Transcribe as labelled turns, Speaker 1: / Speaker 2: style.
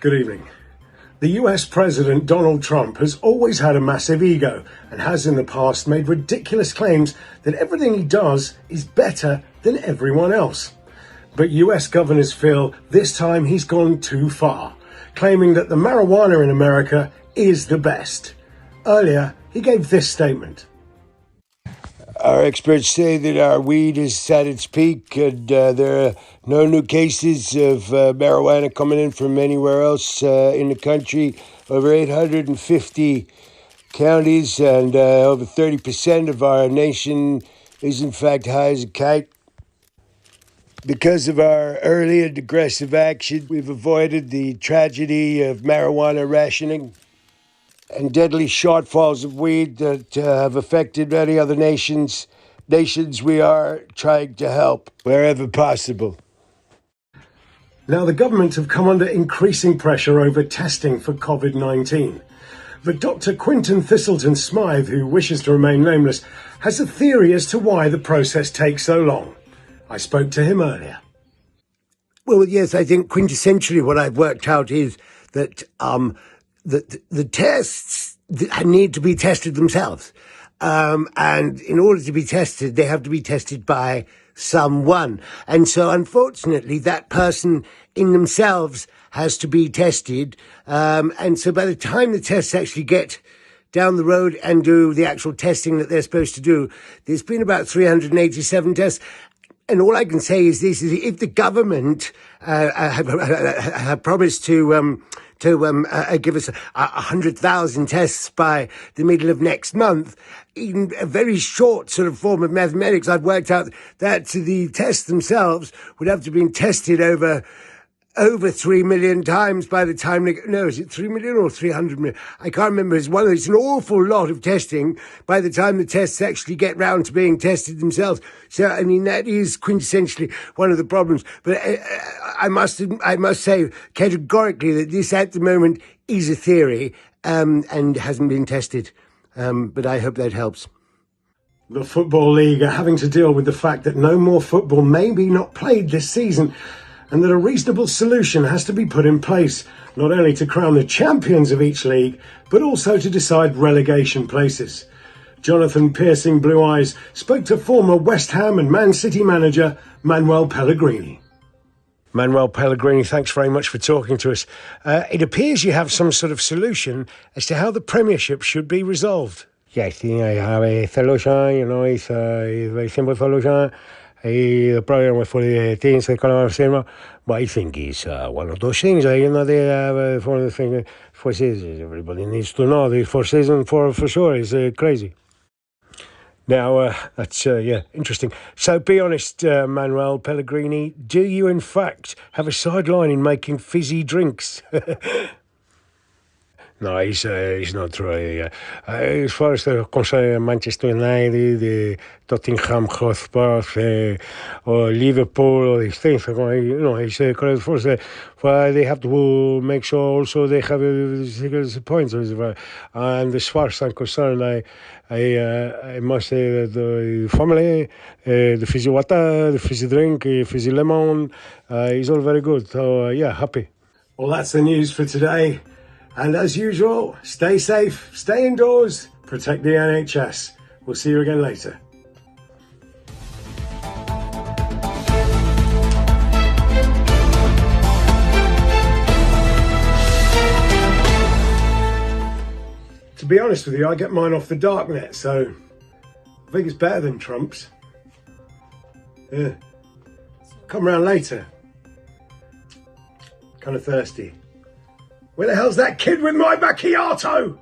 Speaker 1: Good evening. The US President Donald Trump has always had a massive ego and has in the past made ridiculous claims that everything he does is better than everyone else. But US governors feel this time he's gone too far, claiming that the marijuana in America is the best. Earlier, he gave this statement.
Speaker 2: Our experts say that our weed is at its peak and there are no new cases of marijuana coming in from anywhere else in the country. Over 850 counties and over 30% of our nation is in fact high as a kite. Because of our early and aggressive action, we've avoided the tragedy of marijuana rationing and deadly shortfalls of weed that have affected many other nations we are trying to help wherever possible.
Speaker 1: Now, the government have come under increasing pressure over testing for COVID-19. But Dr. Quentin Thisleton-Smthe, who wishes to remain nameless, has a theory as to why the process takes so long. I spoke to him earlier.
Speaker 2: Well, yes, I think quintessentially what I've worked out is that the tests need to be tested themselves. And in order to be tested, they have to be tested by someone. And so, unfortunately, that person in themselves has to be tested. And so by the time the tests actually get down the road and do the actual testing that they're supposed to do, there's been about 387 tests. And all I can say is this, is if the government have promised to give us 100,000 tests by the middle of next month, in a very short sort of form of mathematics, I've worked out that the tests themselves would have to be tested over 3 million times by the time is it 3 million or 300 million? I can't remember. It's an awful lot of testing by the time the tests actually get round to being tested themselves. So, I mean, that is quintessentially one of the problems. But I must say categorically that this at the moment is a theory, and hasn't been tested. But I hope that helps.
Speaker 1: The Football League are having to deal with the fact that no more football may be not played this season, and that a reasonable solution has to be put in place, not only to crown the champions of each league, but also to decide relegation places. Jonathan Piercing Blue Eyes spoke to former West Ham and Man City manager Manuel Pellegrini. Manuel Pellegrini, thanks very much for talking to us. It appears you have some sort of solution as to how the Premiership should be resolved.
Speaker 3: Yes, I have a solution, it's a very simple solution. The problem for the things that come out of cinema, but I think it's one of those things. They have for the thing for seasons. Everybody needs to know the four season for sure is crazy. Now that's interesting. So be honest, Manuel Pellegrini, do you in fact have a sideline in making fizzy drinks?
Speaker 2: No, it's not true. As far as the concern Manchester United, the Tottenham Hotspur, or Liverpool, or these things, it's correct. First, they have to make sure also they have a points. And as far as I'm concerned, I must say that the family, the fizzy water, the fizzy drink, fizzy lemon, is all very good. So, happy.
Speaker 1: Well, that's the news for today. And as usual, stay safe, stay indoors, protect the NHS. We'll see you again later. To be honest with you, I get mine off the darknet, so I think it's better than Trump's. Yeah. Come round later. Kind of thirsty. Where the hell's that kid with my macchiato?